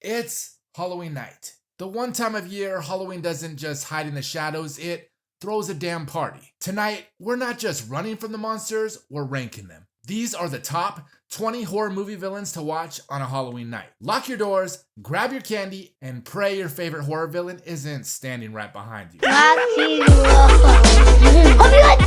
It's Halloween night. The one time of year Halloween doesn't just hide in the shadows, it throws a damn party. Tonight, we're not just running from the monsters, we're ranking them. These are the top 20 horror movie villains to watch on a Halloween night. Lock your doors, grab your candy, and pray your favorite horror villain isn't standing right behind you. Waxyz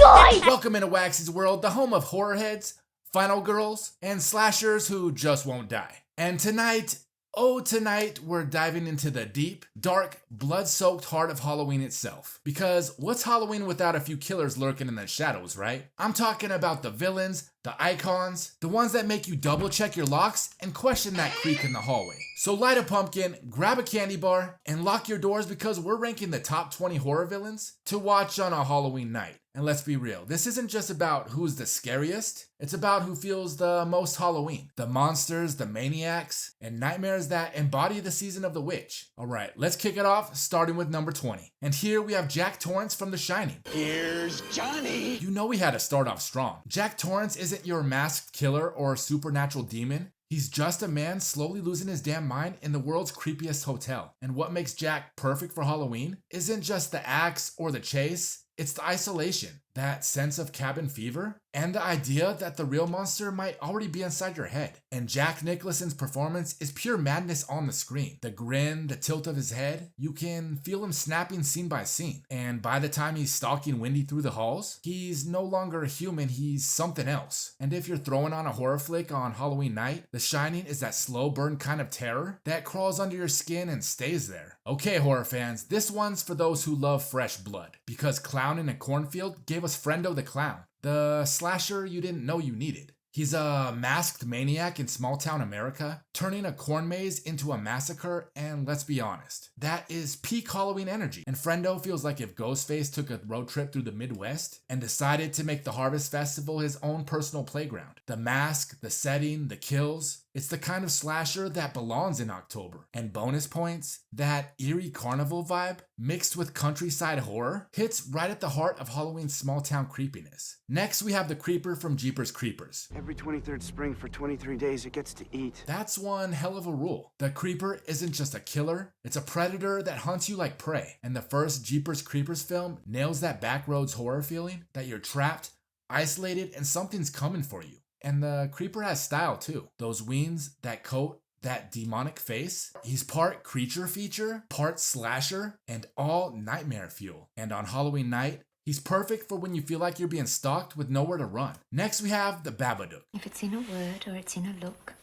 World. Welcome into Waxyz World, the home of horror heads, final girls, and slashers who just won't die. And tonight, we're diving into the deep, dark, blood-soaked heart of Halloween itself. Because what's Halloween without a few killers lurking in the shadows, right? I'm talking about the villains, the icons, the ones that make you double-check your locks and question that creak in the hallway. So light a pumpkin, grab a candy bar, and lock your doors because we're ranking the top 20 horror villains to watch on a Halloween night. And let's be real, this isn't just about who's the scariest, it's about who feels the most Halloween. The monsters, the maniacs, and nightmares that embody the season of the witch. Alright, let's kick it off, starting with number 20. And here we have Jack Torrance from The Shining. Here's Johnny! You know we had to start off strong. Jack Torrance isn't your masked killer or supernatural demon. He's just a man slowly losing his damn mind in the world's creepiest hotel. And what makes Jack perfect for Halloween isn't just the axe or the chase, it's the isolation, that sense of cabin fever, and the idea that the real monster might already be inside your head. And Jack Nicholson's performance is pure madness on the screen. The grin, the tilt of his head, you can feel him snapping scene by scene. And by the time he's stalking Wendy through the halls, he's no longer a human, he's something else. And if you're throwing on a horror flick on Halloween night, The Shining is that slow burn kind of terror that crawls under your skin and stays there. Okay, horror fans, this one's for those who love fresh blood, because Clown in a Cornfield gave us Frendo the Clown, the slasher you didn't know you needed. He's a masked maniac in small town America, turning a corn maze into a massacre, and let's be honest, that is peak Halloween energy. And Frendo feels like if Ghostface took a road trip through the Midwest and decided to make the Harvest Festival his own personal playground. The mask, the setting, the kills, it's the kind of slasher that belongs in October. And bonus points, that eerie carnival vibe mixed with countryside horror hits right at the heart of Halloween's small town creepiness. Next, we have the Creeper from Jeepers Creepers. Every 23rd spring for 23 days, it gets to eat. That's one hell of a rule. The Creeper isn't just a killer, it's a predator that hunts you like prey. And the first Jeepers Creepers film nails that backroads horror feeling that you're trapped, isolated, and something's coming for you. And the Creeper has style too. Those wings, that coat, that demonic face. He's part creature feature, part slasher, and all nightmare fuel. And on Halloween night, he's perfect for when you feel like you're being stalked with nowhere to run. Next we have the Babadook. If it's in a word or it's in a look,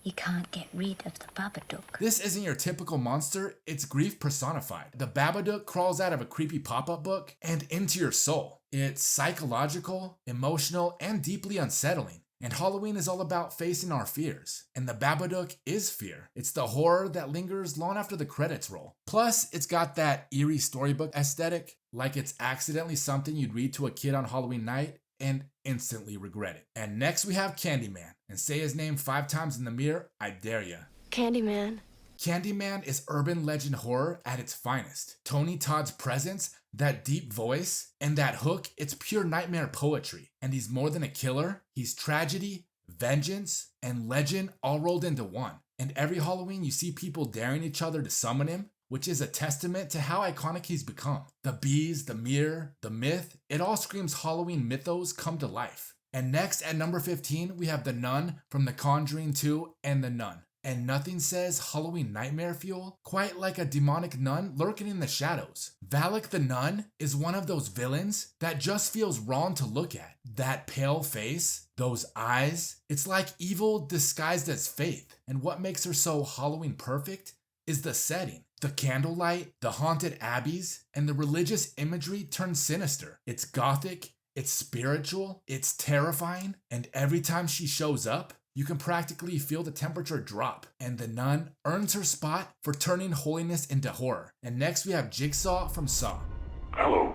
you can't get rid of the Babadook. This isn't your typical monster, it's grief personified. The Babadook crawls out of a creepy pop-up book and into your soul. It's psychological, emotional, and deeply unsettling. And Halloween is all about facing our fears. And the Babadook is fear. It's the horror that lingers long after the credits roll. Plus, it's got that eerie storybook aesthetic, like it's accidentally something you'd read to a kid on Halloween night and instantly regret it. And next we have Candyman. And say his name 5 times in the mirror, I dare ya. Candyman. Candyman is urban legend horror at its finest. Tony Todd's presence, that deep voice, and that hook, it's pure nightmare poetry. And he's more than a killer, he's tragedy, vengeance, and legend all rolled into one. And every Halloween you see people daring each other to summon him, which is a testament to how iconic he's become. The bees, the mirror, the myth, it all screams Halloween mythos come to life. And next at number 15, we have the Nun from The Conjuring 2 and The Nun. And nothing says Halloween nightmare fuel quite like a demonic nun lurking in the shadows. Valak the Nun is one of those villains that just feels wrong to look at. That pale face, those eyes, it's like evil disguised as faith. And what makes her so Halloween perfect is the setting. The candlelight, the haunted abbeys, and the religious imagery turns sinister. It's gothic, it's spiritual, it's terrifying, and every time she shows up, you can practically feel the temperature drop, and the nun earns her spot for turning holiness into horror. And next we have Jigsaw from Saw. Hello.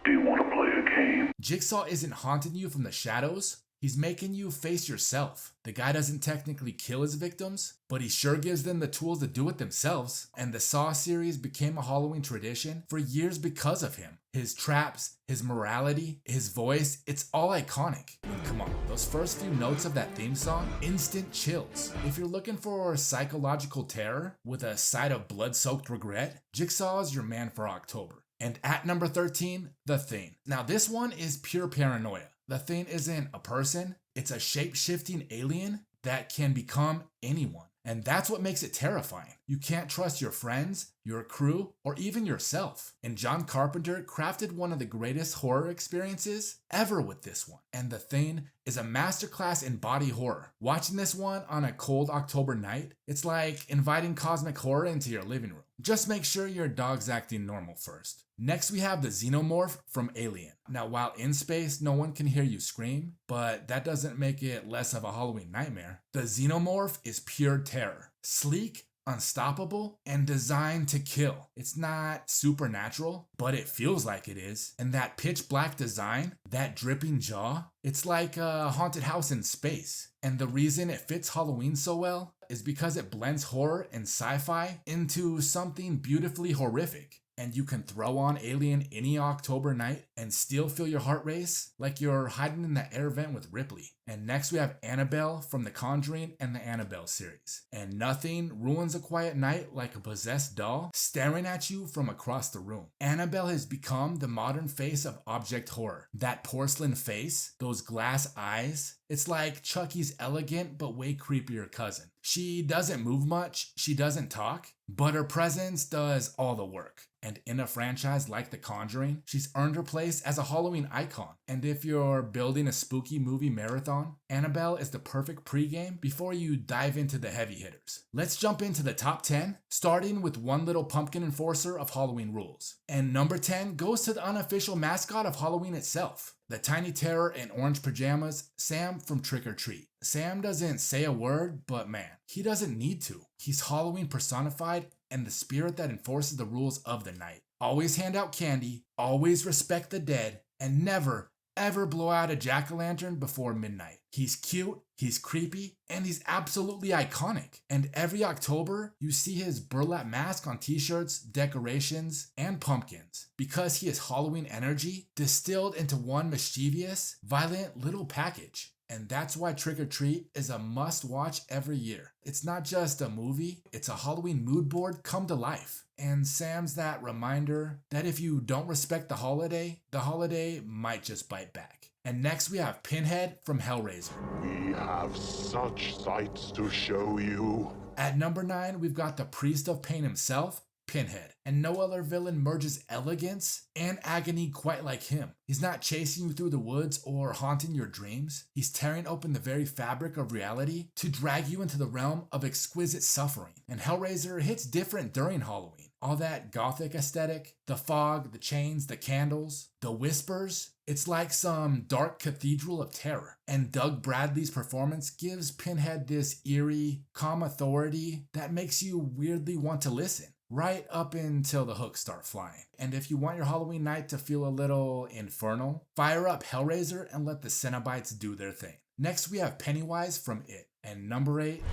Do you want to play a game? Jigsaw isn't haunting you from the shadows, He's making you face yourself. The guy doesn't technically kill his victims, but he sure gives them the tools to do it themselves. And the Saw series became a Halloween tradition for years because of him. His traps, his morality, his voice, it's all iconic. Come on, those first few notes of that theme song, instant chills. If you're looking for psychological terror with a side of blood-soaked regret, Jigsaw is your man for October. And at number 13, The Thing. Now this one is pure paranoia. The Thing isn't a person, it's a shape-shifting alien that can become anyone. And that's what makes it terrifying. You can't trust your friends, your crew, or even yourself. And John Carpenter crafted one of the greatest horror experiences ever with this one. And The Thing is a masterclass in body horror. Watching this one on a cold October night, it's like inviting cosmic horror into your living room. Just make sure your dog's acting normal first. Next we have the Xenomorph from Alien. Now while in space, no one can hear you scream, but that doesn't make it less of a Halloween nightmare. The Xenomorph is pure terror. Sleek, unstoppable, and designed to kill. It's not supernatural, but it feels like it is. And that pitch black design, that dripping jaw, it's like a haunted house in space. And the reason it fits Halloween so well is because it blends horror and sci-fi into something beautifully horrific. And you can throw on Alien any October night and still feel your heart race like you're hiding in that air vent with Ripley. And next we have Annabelle from The Conjuring and the Annabelle series. And nothing ruins a quiet night like a possessed doll staring at you from across the room. Annabelle has become the modern face of object horror. That porcelain face, those glass eyes, it's like Chucky's elegant but way creepier cousin. She doesn't move much, she doesn't talk, but her presence does all the work. And in a franchise like The Conjuring, she's earned her place as a Halloween icon. And if you're building a spooky movie marathon, Annabelle is the perfect pregame before you dive into the heavy hitters. Let's jump into the top 10, starting with one little pumpkin enforcer of Halloween rules. And number 10 goes to the unofficial mascot of Halloween itself, the tiny terror in orange pajamas, Sam from Trick or Treat. Sam doesn't say a word, but man, he doesn't need to. He's Halloween personified and the spirit that enforces the rules of the night. Always hand out candy, always respect the dead, and never, ever blow out a jack-o'-lantern before midnight. He's cute, he's creepy, and he's absolutely iconic. And every October, you see his burlap mask on t-shirts, decorations, and pumpkins. Because he is Halloween energy distilled into one mischievous, violent little package. And that's why Trick or Treat is a must-watch every year. It's not just a movie, it's a Halloween mood board come to life. And Sam's that reminder that if you don't respect the holiday might just bite back. And next we have Pinhead from Hellraiser. We have such sights to show you. At number 9, we've got the priest of pain himself, Pinhead. And no other villain merges elegance and agony quite like him. He's not chasing you through the woods or haunting your dreams. He's tearing open the very fabric of reality to drag you into the realm of exquisite suffering. And Hellraiser hits different during Halloween. All that gothic aesthetic, the fog, the chains, the candles, the whispers, it's like some dark cathedral of terror. And Doug Bradley's performance gives Pinhead this eerie, calm authority that makes you weirdly want to listen. Right up until the hooks start flying. And if you want your Halloween night to feel a little infernal, fire up Hellraiser and let the Cenobites do their thing. Next we have Pennywise from It. And number 8,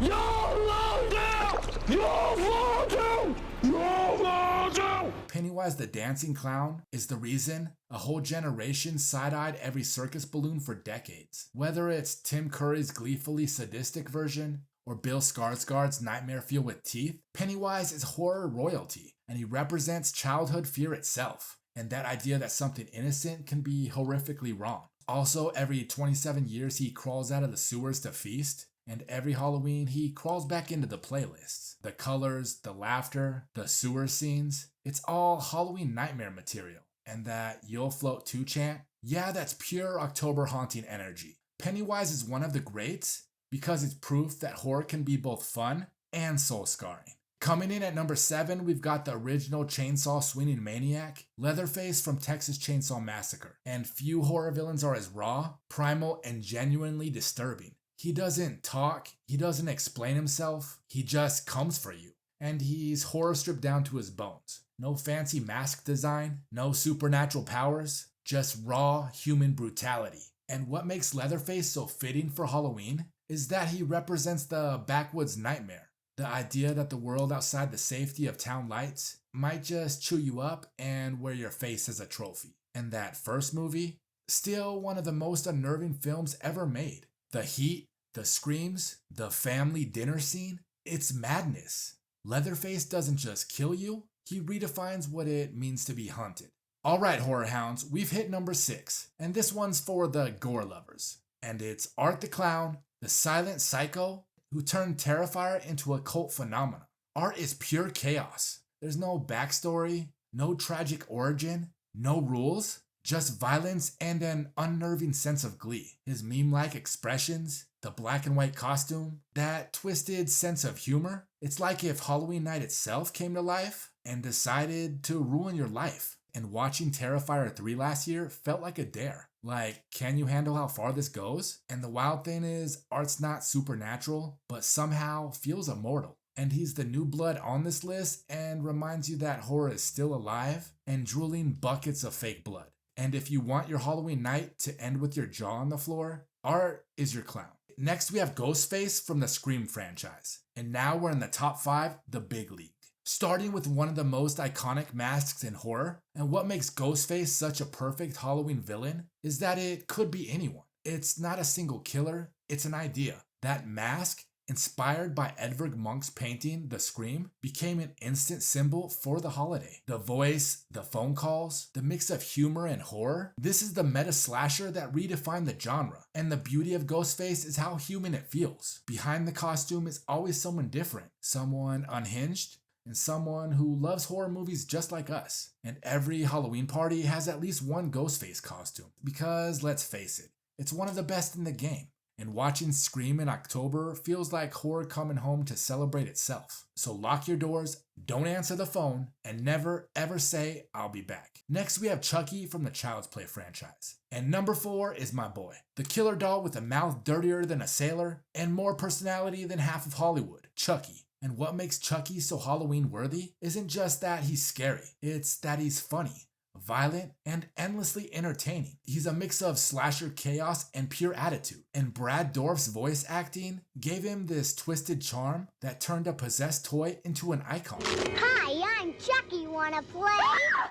Pennywise the Dancing Clown is the reason a whole generation side-eyed every circus balloon for decades. Whether it's Tim Curry's gleefully sadistic version, or Bill Skarsgård's nightmare fuel with teeth, Pennywise is horror royalty, and he represents childhood fear itself, and that idea that something innocent can be horrifically wrong. Also, every 27 years he crawls out of the sewers to feast, and every Halloween he crawls back into the playlists. The colors, the laughter, the sewer scenes, it's all Halloween nightmare material. And that "You'll Float Too" chant, yeah, that's pure October haunting energy. Pennywise is one of the greats, because it's proof that horror can be both fun and soul-scarring. Coming in at number 7, we've got the original chainsaw-swinging maniac, Leatherface from Texas Chainsaw Massacre. And few horror villains are as raw, primal, and genuinely disturbing. He doesn't talk, he doesn't explain himself, he just comes for you. And he's horror stripped down to his bones. No fancy mask design, no supernatural powers, just raw human brutality. And what makes Leatherface so fitting for Halloween is that he represents the backwoods nightmare. The idea that the world outside the safety of town lights might just chew you up and wear your face as a trophy. And that first movie, still one of the most unnerving films ever made. The heat, the screams, the family dinner scene, it's madness. Leatherface doesn't just kill you, he redefines what it means to be hunted. Alright, horror hounds, we've hit number 6, and this one's for the gore lovers. And it's Art the Clown, the silent psycho who turned Terrifier into a cult phenomenon. Art is pure chaos. There's no backstory, no tragic origin, no rules, just violence and an unnerving sense of glee. His meme-like expressions, the black and white costume, that twisted sense of humor. It's like if Halloween night itself came to life and decided to ruin your life. And watching Terrifier 3 last year felt like a dare. Like, can you handle how far this goes? And the wild thing is, Art's not supernatural, but somehow feels immortal. And he's the new blood on this list and reminds you that horror is still alive and drooling buckets of fake blood. And if you want your Halloween night to end with your jaw on the floor, Art is your clown. Next we have Ghostface from the Scream franchise. And now we're in the top 5, the big league. Starting with one of the most iconic masks in horror, and what makes Ghostface such a perfect Halloween villain is that it could be anyone. It's not a single killer, it's an idea. That mask, inspired by Edvard Munch's painting The Scream, became an instant symbol for the holiday. The voice, the phone calls, the mix of humor and horror. This is the meta slasher that redefined the genre. And the beauty of Ghostface is how human it feels. Behind the costume is always someone different, someone unhinged, and someone who loves horror movies just like us. And every Halloween party has at least one Ghostface costume. Because let's face it, it's one of the best in the game. And watching Scream in October feels like horror coming home to celebrate itself. So lock your doors, don't answer the phone, and never ever say, "I'll be back." Next we have Chucky from the Child's Play franchise. And number 4 is my boy. The killer doll with a mouth dirtier than a sailor and more personality than half of Hollywood, Chucky. And what makes Chucky so Halloween worthy isn't just that he's scary, it's that he's funny, violent, and endlessly entertaining. He's a mix of slasher chaos and pure attitude. And Brad Dourif's voice acting gave him this twisted charm that turned a possessed toy into an icon. Hi, I'm Chucky. Wanna play?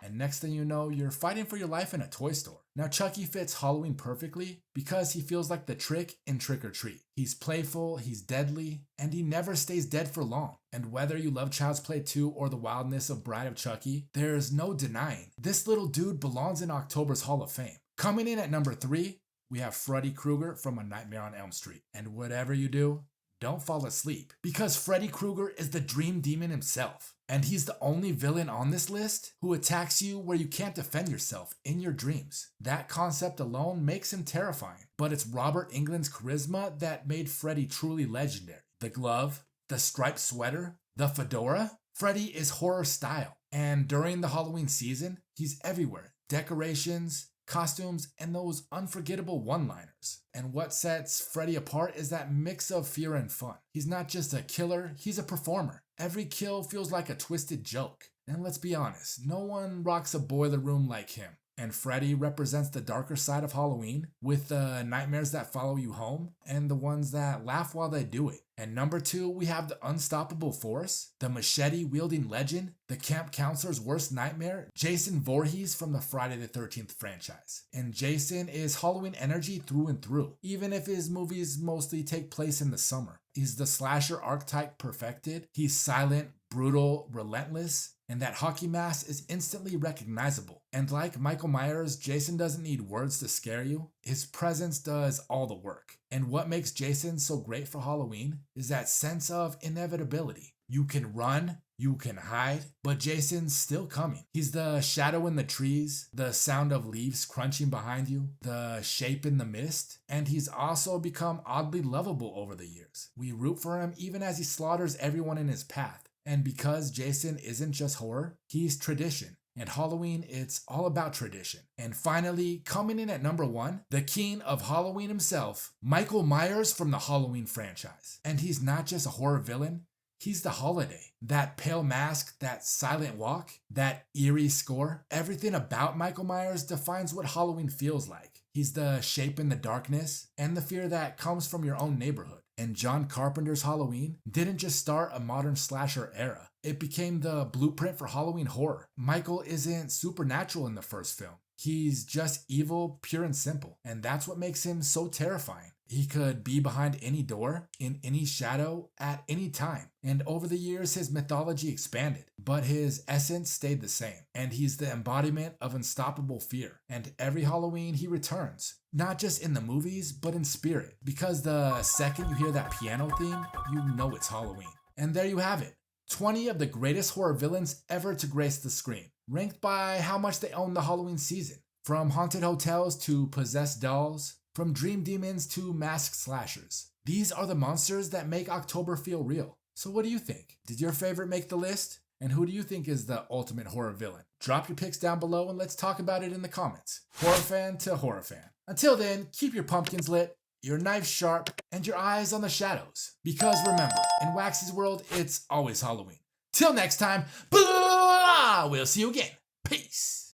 And next thing you know, you're fighting for your life in a toy store. Now Chucky fits Halloween perfectly because he feels like the trick in Trick or Treat. He's playful, he's deadly, and he never stays dead for long. And whether you love Child's Play 2 or the wildness of Bride of Chucky, there's no denying this little dude belongs in October's Hall of Fame. Coming in at number 3, we have Freddy Krueger from A Nightmare on Elm Street. And whatever you do, don't fall asleep, because Freddy Krueger is the dream demon himself. And he's the only villain on this list who attacks you where you can't defend yourself in your dreams. That concept alone makes him terrifying. But it's Robert Englund's charisma that made Freddy truly legendary. The glove, the striped sweater, the fedora. Freddy is horror style. And during the Halloween season, he's everywhere. Decorations, costumes, and those unforgettable one-liners. And what sets Freddy apart is that mix of fear and fun. He's not just a killer, he's a performer. Every kill feels like a twisted joke. And let's be honest, no one rocks a boiler room like him. And Freddy represents the darker side of Halloween, with the nightmares that follow you home and the ones that laugh while they do it. And number 2, we have the unstoppable force, the machete-wielding legend, the camp counselor's worst nightmare, Jason Voorhees from the Friday the 13th franchise. And Jason is Halloween energy through and through, even if his movies mostly take place in the summer. He's the slasher archetype perfected. He's silent, brutal, relentless, and that hockey mask is instantly recognizable. And like Michael Myers, Jason doesn't need words to scare you. His presence does all the work. And what makes Jason so great for Halloween is that sense of inevitability. You can run, you can hide, but Jason's still coming. He's the shadow in the trees, the sound of leaves crunching behind you, the shape in the mist, and he's also become oddly lovable over the years. We root for him even as he slaughters everyone in his path. And because Jason isn't just horror, he's tradition. And Halloween, it's all about tradition. And finally, coming in at number 1, the king of Halloween himself, Michael Myers from the Halloween franchise. And he's not just a horror villain, he's the holiday. That pale mask, that silent walk, that eerie score. Everything about Michael Myers defines what Halloween feels like. He's the shape in the darkness and the fear that comes from your own neighborhood. And John Carpenter's Halloween didn't just start a modern slasher era. It became the blueprint for Halloween horror. Michael isn't supernatural in the first film. He's just evil, pure and simple. And that's what makes him so terrifying. He could be behind any door, in any shadow, at any time. And over the years, his mythology expanded, but his essence stayed the same. And he's the embodiment of unstoppable fear. And every Halloween, he returns. Not just in the movies, but in spirit. Because the second you hear that piano theme, you know it's Halloween. And there you have it. 20 of the greatest horror villains ever to grace the screen, ranked by how much they own the Halloween season. From haunted hotels to possessed dolls, from dream demons to masked slashers. These are the monsters that make October feel real. So what do you think? Did your favorite make the list? And who do you think is the ultimate horror villain? Drop your picks down below and let's talk about it in the comments. Horror fan to horror fan. Until then, keep your pumpkins lit, your knife sharp, and your eyes on the shadows. Because remember, in Waxyz World, it's always Halloween. Till next time, we'll see you again. Peace.